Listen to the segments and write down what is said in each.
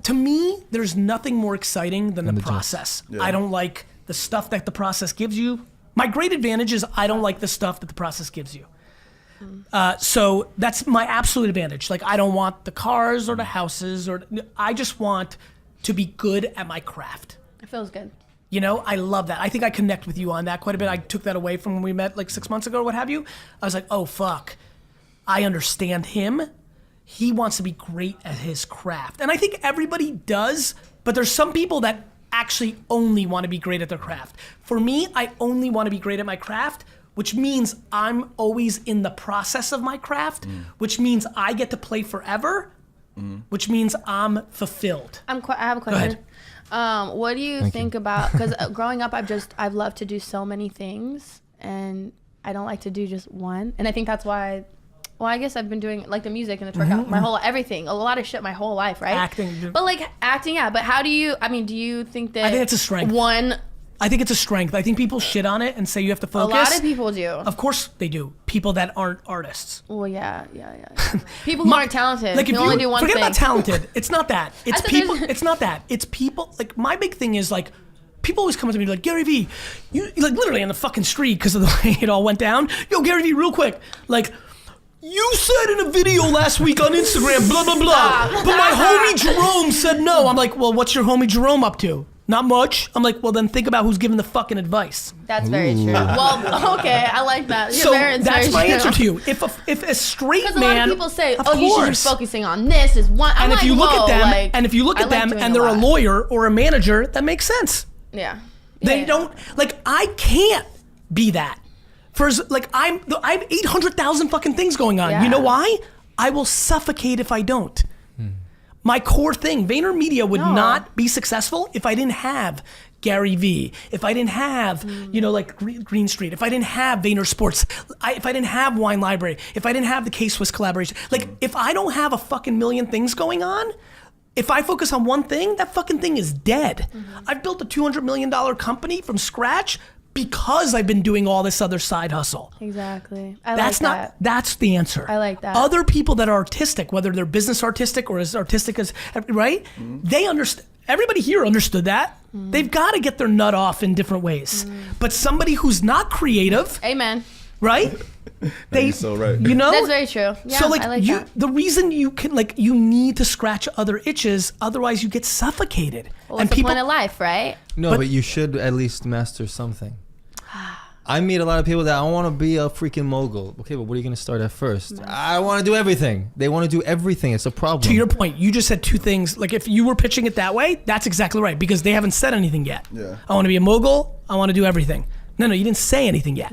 To me, there's nothing more exciting than the process. Yeah. I don't like the stuff that the process gives you. My great advantage is I don't like the stuff that the process gives you. So that's my absolute advantage. Like, I don't want the cars or the houses, I just want to be good at my craft. It feels good. You know, I love that. I think I connect with you on that quite a bit. I took that away from when we met like 6 months ago or what have you. I was like, oh, fuck. I understand him. He wants to be great at his craft. And I think everybody does, but there's some people that actually only want to be great at their craft. For me, I only want to be great at my craft, which means I'm always in the process of my craft, which means I get to play forever, which means I'm fulfilled. I have a question. Go ahead. What do you think about, because growing up, I've loved to do so many things, and I don't like to do just one. And I think that's why, well, I guess I've been doing like the music and the twerk out, everything, a lot of shit my whole life, right? Acting. But like acting, yeah. But how do you, do you think that? I think it's a strength. I think it's a strength. I think people shit on it and say you have to focus. A lot of people do. Of course they do. People that aren't artists. Well, yeah. People who aren't talented. Like, if you only do one thing. Forget about talented. It's not that. It's people. It's not that. It's people. Like, my big thing is like, people always come up to me like, Gary V, you like literally on the fucking street because of the way it all went down. Yo, Gary V, real quick, like, you said in a video last week on Instagram, blah, blah, blah, but my homie Jerome said no. I'm like, well, what's your homie Jerome up to? Not much. I'm like, well, then think about who's giving the fucking advice. That's very true. Well, okay, I like that. So that's my answer to you. If a straight man, because a lot of people say, oh, you should be focusing on this. Is one. And if you look at them, and they're a lawyer or a manager, that makes sense. Yeah. They don't like. I can't be that. Like, I have 800,000 fucking things going on. Yeah. You know why? I will suffocate if I don't. My core thing, VaynerMedia would not be successful if I didn't have Gary V, if I didn't have, like Green Street, if I didn't have Vayner Sports, if I didn't have Wine Library, if I didn't have the K-Swiss collaboration. Like, if I don't have a fucking million things going on, if I focus on one thing, that fucking thing is dead. I've built a $200 million company from scratch because I've been doing all this other side hustle. Exactly. That's the answer. I like that. Other people that are artistic, whether they're business artistic or as artistic as, right? They understand. Everybody here understood that. They've got to get their nut off in different ways. But somebody who's not creative. Amen. Right? You're so right. You know? That's very true. Yeah, so like, I like that. The reason you can, like, you need to scratch other itches, otherwise you get suffocated. Well, what's the point of life, right? No, but you should at least master something. I meet a lot of people that I want to be a freaking mogul. Okay, but what are you going to start at first? I want to do everything. They want to do everything. It's a problem. To your point, you just said two things. Like, if you were pitching it that way, that's exactly right, because they haven't said anything yet. Yeah. I want to be a mogul. I want to do everything. No, you didn't say anything yet.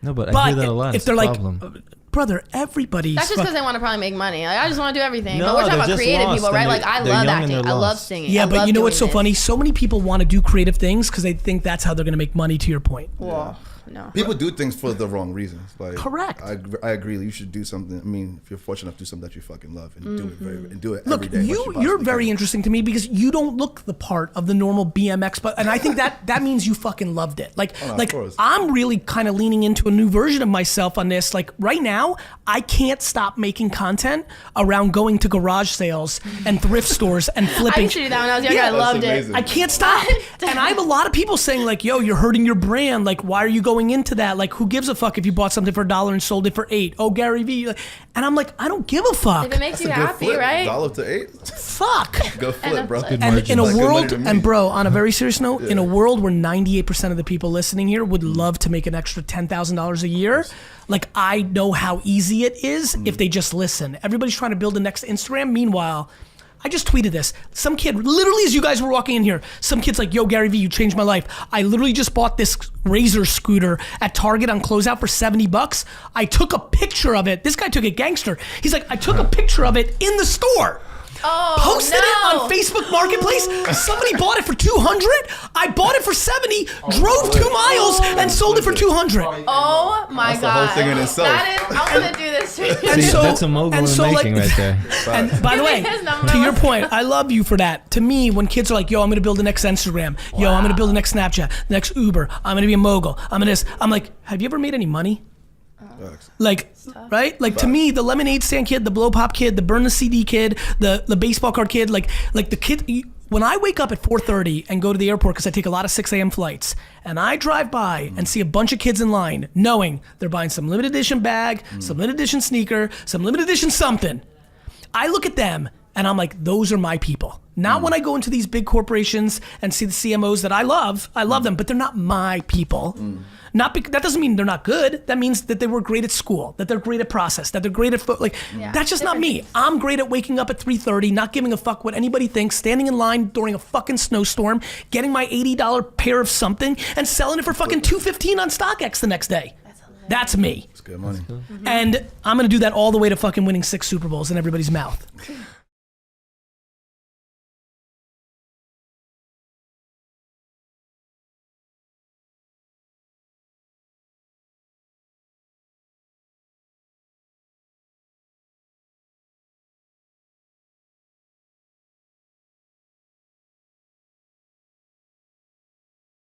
No, but I hear that a lot. If they're like, brother, everybody's... That's just because they want to probably make money. Like, I just want to do everything. No, but we're talking about creative people, right? Like, I love acting. I love singing. Yeah, but you know what's so funny? So many people want to do creative things because they think that's how they're going to make money, to your point. Well, no. People do things for the wrong reasons. Like, correct. I agree. You should do something. I mean, if you're fortunate enough to do something that you fucking love and do it every day. Look, you're very interesting to me because you don't look the part of the normal BMX, and I think that means you fucking loved it. Like, I'm really kind of leaning into a new version of myself on this. Like, right now, I can't stop making content around going to garage sales and thrift stores and flipping. I used to do that when I was younger. I loved it. I can't stop. And I have a lot of people saying like, yo, you're hurting your brand. Like, why are you going into that? Like, who gives a fuck if you bought something for $1 and sold it for $8? Oh, Gary V. And I'm like, I don't give a fuck. If it makes you happy, right? $1 to $8? Fuck. Go flip, bro. And in a world, and bro, on a very serious note, in a world where 98% of the people listening here would love to make an extra $10,000 a year, like, I know how easy it is if they just listen. Everybody's trying to build the next Instagram. Meanwhile, I just tweeted this. Some kid, literally as you guys were walking in here, some kid's like, yo, Gary V, you changed my life. I literally just bought this Razor scooter at Target on closeout for $70. I took a picture of it. This guy took it gangster. He's like, I took a picture of it in the store. Posted it on Facebook Marketplace. Somebody bought it for $200. I bought it for $70. Drove 2 miles and sold it for $200. Oh my God! That's the whole thing in itself. That is. I want to do this. And so, that's a mogul in making right there. And by the way, to your point, I love you for that. To me, when kids are like, "Yo, I'm gonna build the next Instagram. Yo, I'm gonna build the next Snapchat, the next Uber. I'm gonna be a mogul. I'm gonna this." I'm like, have you ever made any money? Facts. Like, right? Like to me, the lemonade stand kid, the blow pop kid, the burn the CD kid, the baseball card kid, like the kid. When I wake up at 4:30 and go to the airport because I take a lot of 6 a.m. flights, and I drive by and see a bunch of kids in line, knowing they're buying some limited edition bag, some limited edition sneaker, some limited edition something, I look at them and I'm like, those are my people. Not when I go into these big corporations and see the CMOs that I love them, but they're not my people. That doesn't mean they're not good. That means that they were great at school, that they're great at process, that they're great at that's just not me. I'm great at waking up at 3:30, not giving a fuck what anybody thinks, standing in line during a fucking snowstorm, getting my $80 pair of something and selling it for fucking $215 on StockX the next day. That's me. It's good money. And I'm gonna do that all the way to fucking winning 6 Super Bowls in everybody's mouth.